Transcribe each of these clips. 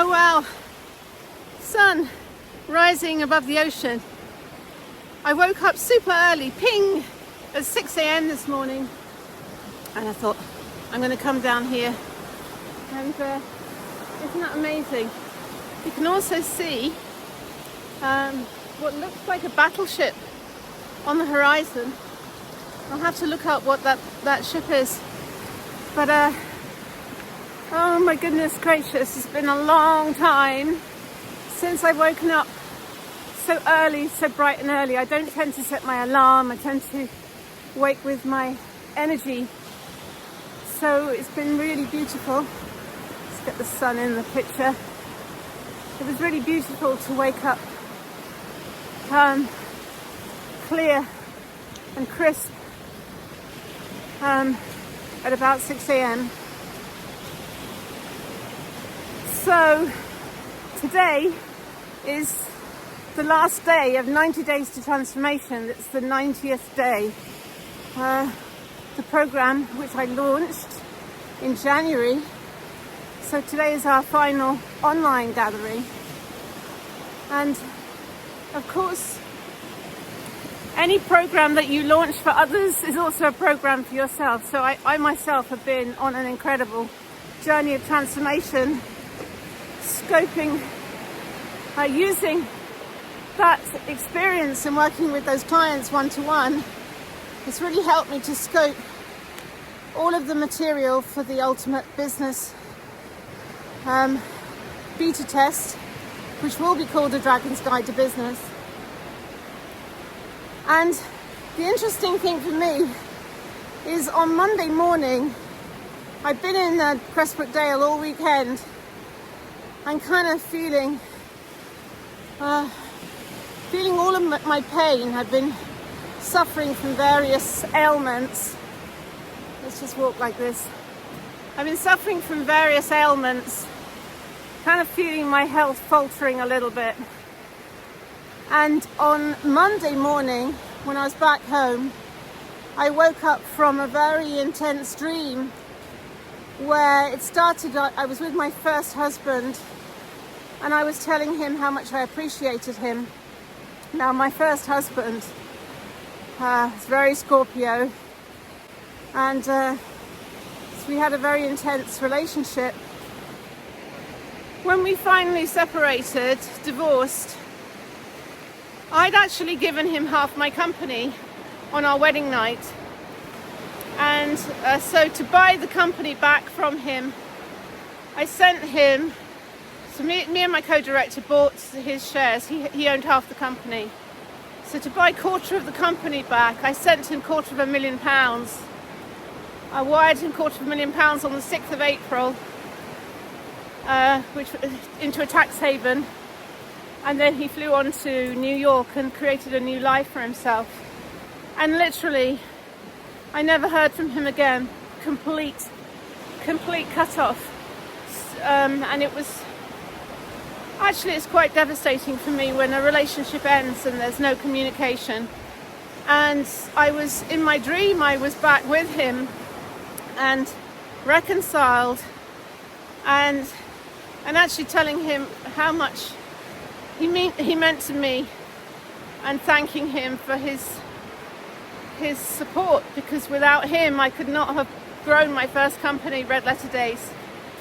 Oh wow, sun rising above the ocean. I woke up super early, ping, at 6 a.m. this morning, and I thought, I'm going to come down here, and isn't that amazing? You can also see what looks like a battleship on the horizon. I'll have to look up what that ship is, but oh my goodness gracious, it's been a long time since I've woken up so early, so bright and early. I don't tend to set my alarm, I tend to wake with my energy. So it's been really beautiful. Let's get the sun in the picture. It was really beautiful to wake up clear and crisp at about 6 a.m. So today is the last day of 90 Days to Transformation. It's the 90th day. The program which I launched in January. So today is our final online gathering. And of course, any program that you launch for others is also a program for yourself. So I myself have been on an incredible journey of transformation, scoping, using that experience and working with those clients one-to-one. It's really helped me to scope all of the material for the Ultimate Business beta test, which will be called The Dragon's Guide to Business. And the interesting thing for me is on Monday morning, I've been in Crestbrook Dale all weekend. I'm kind of feeling all of my pain. I've been suffering from various ailments. Let's just walk like this. I've been suffering from various ailments, kind of feeling my health faltering a little bit. And on Monday morning, when I was back home, I woke up from a very intense dream where it started. I was with my first husband, and I was telling him how much I appreciated him. Now, my first husband is very Scorpio, and so we had a very intense relationship. When we finally separated, divorced, I'd actually given him half my company on our wedding night. And so to buy the company back from him, I sent him, so me and my co-director bought his shares. He owned half the company. So to buy a quarter of the company back, I sent him £250,000. I wired him £250,000 on the 6th of April, which into a tax haven. And then he flew on to New York and created a new life for himself. And literally, I never heard from him again. Complete cut off. And it was, actually it's quite devastating for me when a relationship ends and there's no communication. And I was, in my dream, I was back with him and reconciled and actually telling him how much he meant to me and thanking him for his support, because without him I could not have grown my first company, Red Letter Days,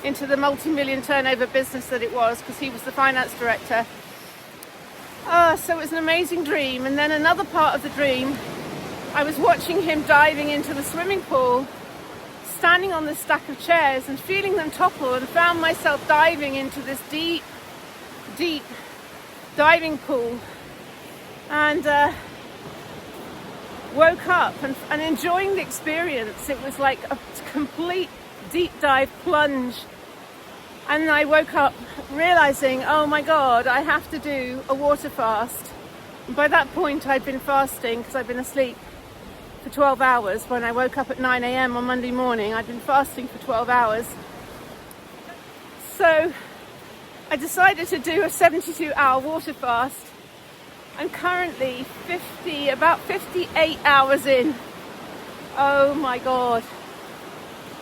into the multi-million turnover business that it was, because he was the finance director. So it was an amazing dream. And then another part of the dream, I was watching him diving into the swimming pool, standing on this stack of chairs and feeling them topple, and found myself diving into this deep diving pool, and woke up and enjoying the experience. It was like a complete deep dive plunge, and I woke up realizing, oh my god, I have to do a water fast. And by that point I'd been fasting because I'd been asleep for 12 hours. When I woke up at 9 a.m. on Monday morning, I'd been fasting for 12 hours. So I decided to do a 72-hour water fast. I'm currently about 58 hours in. Oh my god.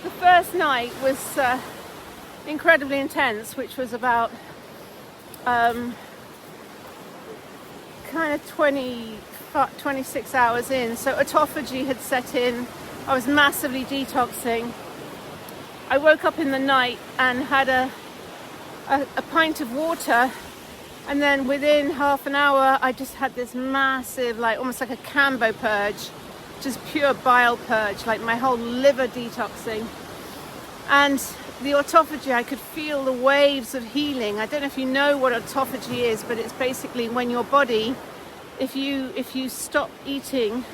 The first night was incredibly intense, which was about kind of 26 hours in. So autophagy had set in. I was massively detoxing. I woke up in the night and had a pint of water, and then within half an hour I just had this massive, like almost like a Cambo purge, just pure bile purge, like my whole liver detoxing. And the autophagy, I could feel the waves of healing. I don't know if you know what autophagy is, but it's basically when your body, if you stop eating,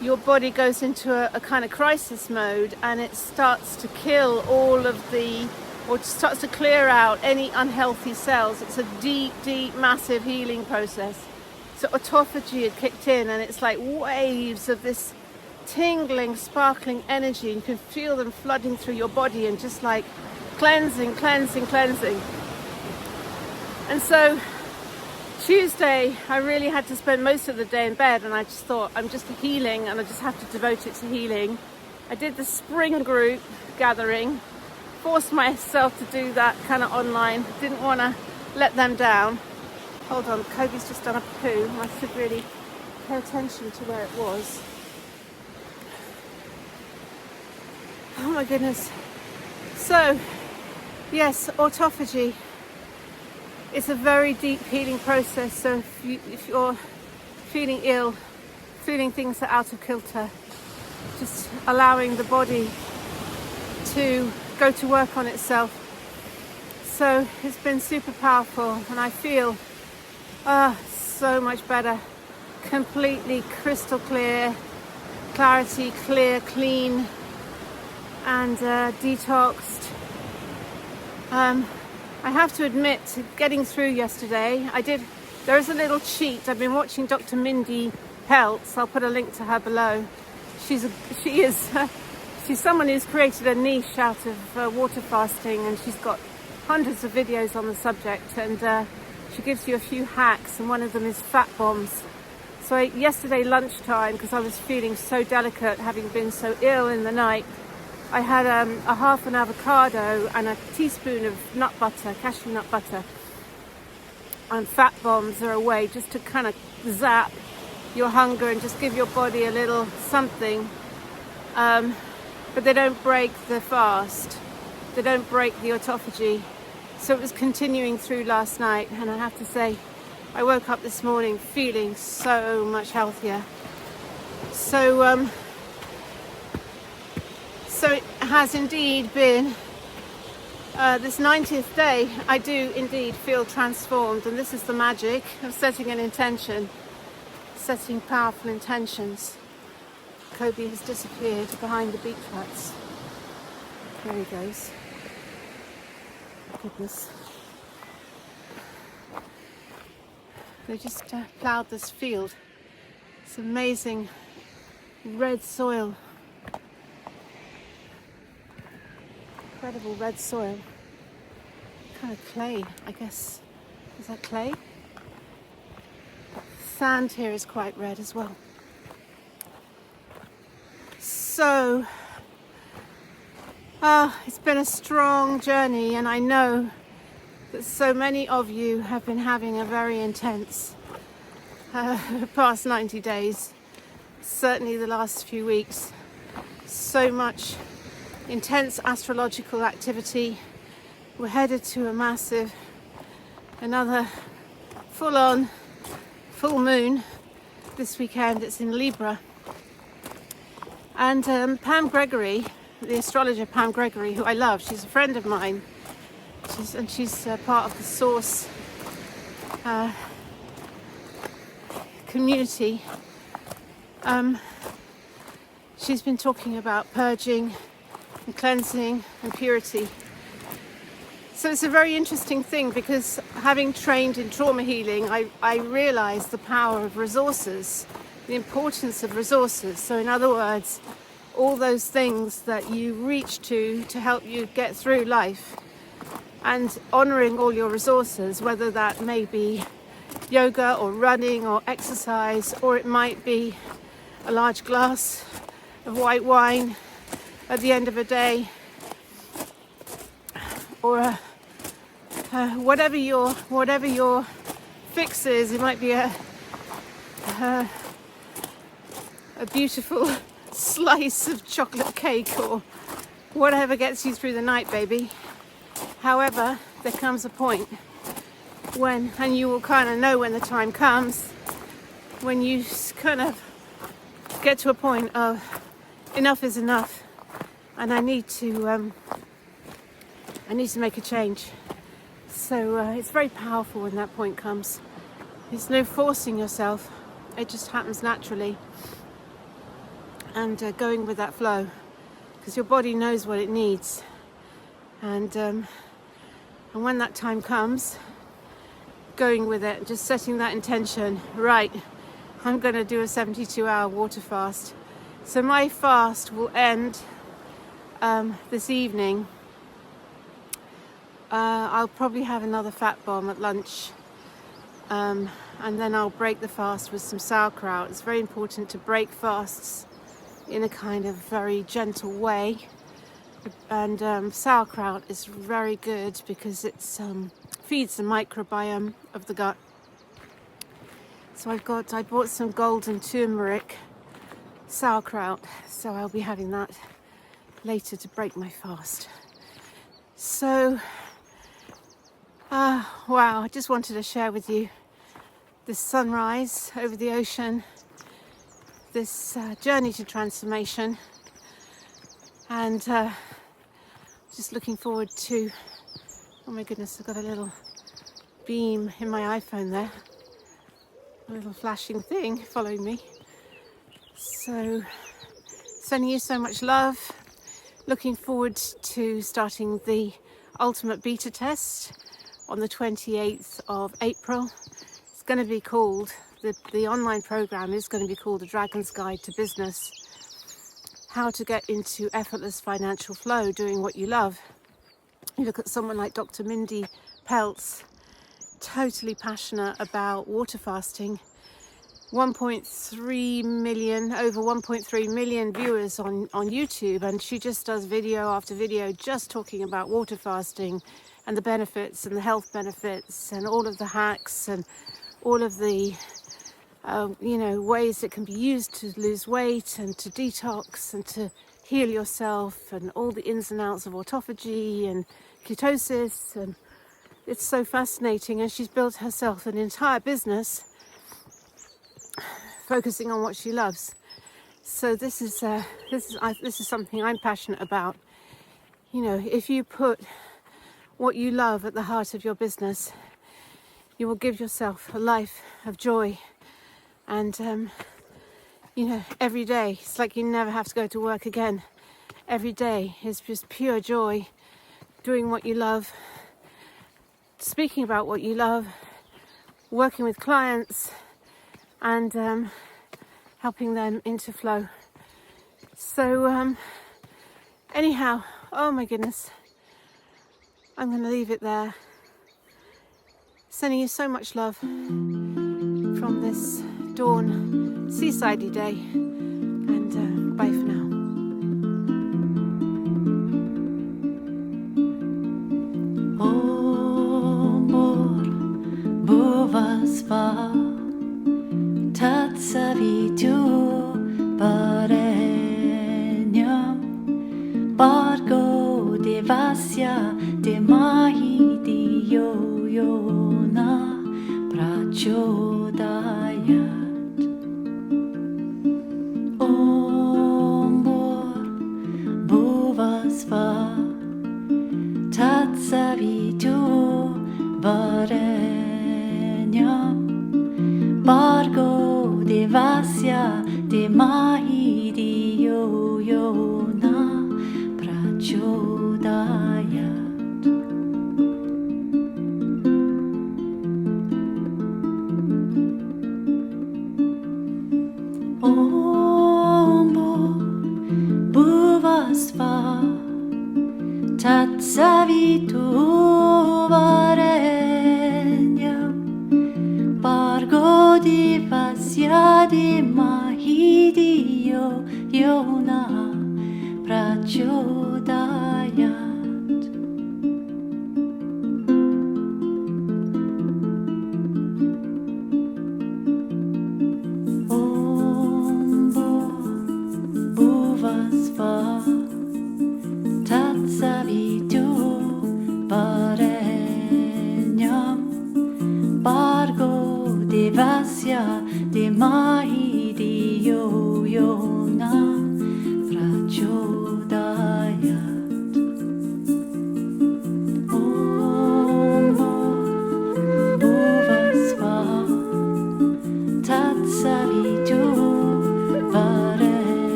your body goes into a kind of crisis mode, and it starts to kill all of the, or starts to clear out any unhealthy cells. It's a deep, massive healing process. So autophagy had kicked in, and it's like waves of this tingling, sparkling energy. You can feel them flooding through your body and just like cleansing. And so Tuesday, I really had to spend most of the day in bed, and I just thought, I'm just healing and I just have to devote it to healing. I did the spring group gathering, forced myself to do that kind of online, didn't want to let them down. Hold on, Kobe's just done a poo. I should really pay attention to where it was. Oh my goodness. So, yes, autophagy. It's a very deep healing process. So if you're feeling ill, feeling things are out of kilter, just allowing the body to go to work on itself. So it's been super powerful, and I feel so much better. Completely crystal clear, clarity, clear, clean, and detoxed. I have to admit, getting through yesterday, there is a little cheat. I've been watching Dr. Mindy Peltz. I'll put a link to her below. She's someone who's created a niche out of water fasting, and she's got hundreds of videos on the subject, and she gives you a few hacks, and one of them is fat bombs. So yesterday lunchtime, because I was feeling so delicate, having been so ill in the night, I had a half an avocado and a teaspoon of nut butter, cashew nut butter. And fat bombs are a way just to kind of zap your hunger and just give your body a little something. But they don't break the fast. They don't break the autophagy. So it was continuing through last night, and I have to say, I woke up this morning feeling so much healthier. So it has indeed been this 90th day. I do indeed feel transformed, and this is the magic of setting an intention, setting powerful intentions. Kobe has disappeared behind the beach huts. There he goes. Goodness. They just ploughed this field. It's amazing red soil. Incredible red soil. Kind of clay, I guess. Is that clay? Sand here is quite red as well. So, it's been a strong journey, and I know that so many of you have been having a very intense past 90 days, certainly the last few weeks. So much intense astrological activity. We're headed to another full-on full moon this weekend. It's in Libra. And Pam Gregory, the astrologer Pam Gregory, who I love, she's a friend of mine. She's part of the Source community. She's been talking about purging and cleansing and purity. So it's a very interesting thing, because having trained in trauma healing, I realised the power of resources, the importance of resources. So in other words, all those things that you reach to help you get through life, and honouring all your resources, whether that may be yoga or running or exercise, or it might be a large glass of white wine at the end of a day, or whatever your fix is. It might be a beautiful slice of chocolate cake or whatever gets you through the night, baby. However, there comes a point when, and you will kind of know when the time comes, when you kind of get to a point of enough is enough, and I need to make a change. So it's very powerful when that point comes. There's no forcing yourself, it just happens naturally, and going with that flow, because your body knows what it needs, and when that time comes, going with it, just setting that intention. Right, I'm going to do a 72-hour water fast. So my fast will end this evening. I'll probably have another fat bomb at lunch, and then I'll break the fast with some sauerkraut. It's very important to break fasts in a kind of very gentle way, and sauerkraut is very good because it feeds the microbiome of the gut. So I bought some golden turmeric sauerkraut, so I'll be having that later to break my fast. So wow, I just wanted to share with you this sunrise over the ocean, this journey to transformation, and just looking forward to, oh my goodness, I've got a little beam in my iPhone there, a little flashing thing following me. So sending you so much love, looking forward to starting the ultimate beta test on the 28th of April. It's going to be called, the online program is going to be called The Dragon's Guide to Business. How to get into effortless financial flow doing what you love. You look at someone like Dr. Mindy Peltz, totally passionate about water fasting. 1.3 million, over 1.3 million viewers on YouTube, and she just does video after video just talking about water fasting and the benefits and the health benefits and all of the hacks and all of the ways it can be used to lose weight and to detox and to heal yourself, and all the ins and outs of autophagy and ketosis, and it's so fascinating. And she's built herself an entire business focusing on what she loves. So this is something I'm passionate about. You know, if you put what you love at the heart of your business, you will give yourself a life of joy. And every day it's like you never have to go to work again. Every day is just pure joy, doing what you love, speaking about what you love, working with clients, and helping them into flow. So anyhow, oh my goodness, I'm going to leave it there. Sending you so much love from this dawn seasidey day, and bye for now. Bargo devasya demahi diyona prachodayat. Ombor bhuvasva tatsavitu varenyam. Bargo devasya demahi diyona prachodayat. Ombo bhuvasva tatsavitu varenyam. Bargo devasya demahi diyona prachodayat.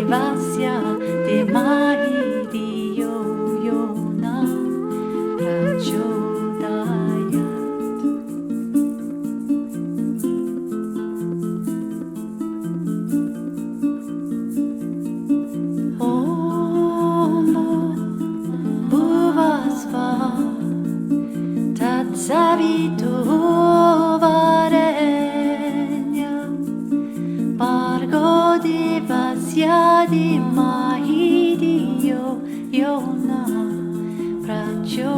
devasya demahi diyo yona prachodayat. Om Bhuvasva Tatsavitu Varenyam Bhargo Devasya Dhimahi Dhiyo Yona Prachodayat.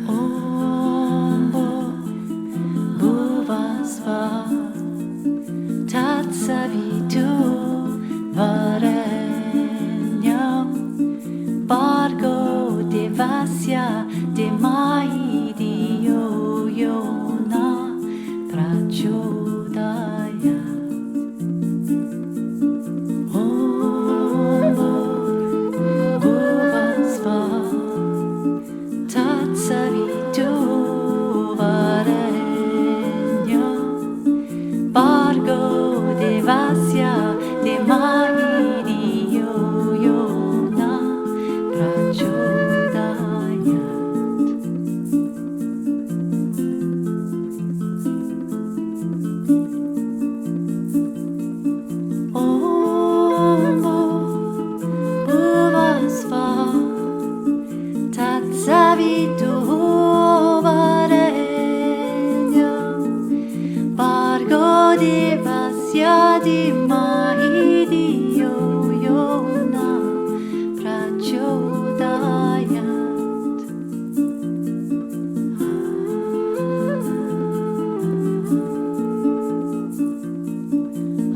Om Bhuvasva Tatsavitu Varenyam Bhargo Devasya Dhimahi Dhiyo Yona Prachodayat. Om Bhuvasva Tatsavitu Varenyam Bhargo Devasya Dhimahi Dhiyo Yona Prachodayat. Om Bhuvasva Tatsavitu Varenyam Bhargo Devasya Dhimahi Dhiyo Yona Prachodayat.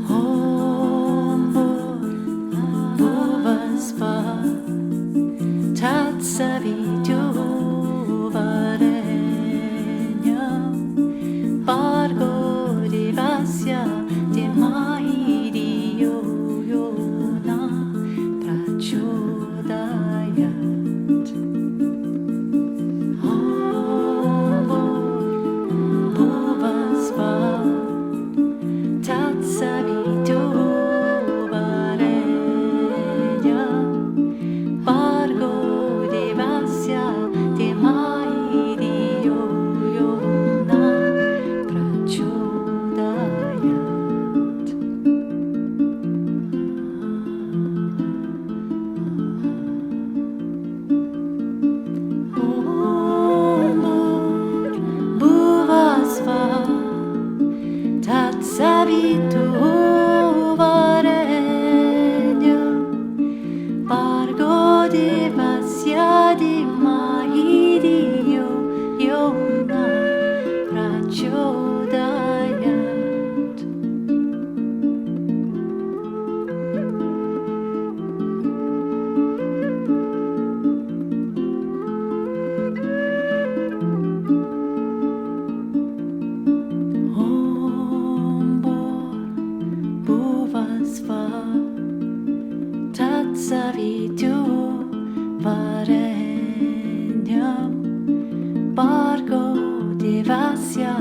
Om Bhuvasva Tatsavitu Varenyam Bhargo Devasya Dhimahi Dhiyo Yona Prachodayat. Om Bhuvasva Tatsavitu Varenyam Bhargo Devasya Dhimahi Dhiyo Yona Prachodayat. Om Bhuvasva Tatsavitu Varenyam Bhargo Devasya Dhimahi Dhiyo Yona Prachodayat. Om Bhuvasva Tatsavitu Varenyam Bhargo Devasya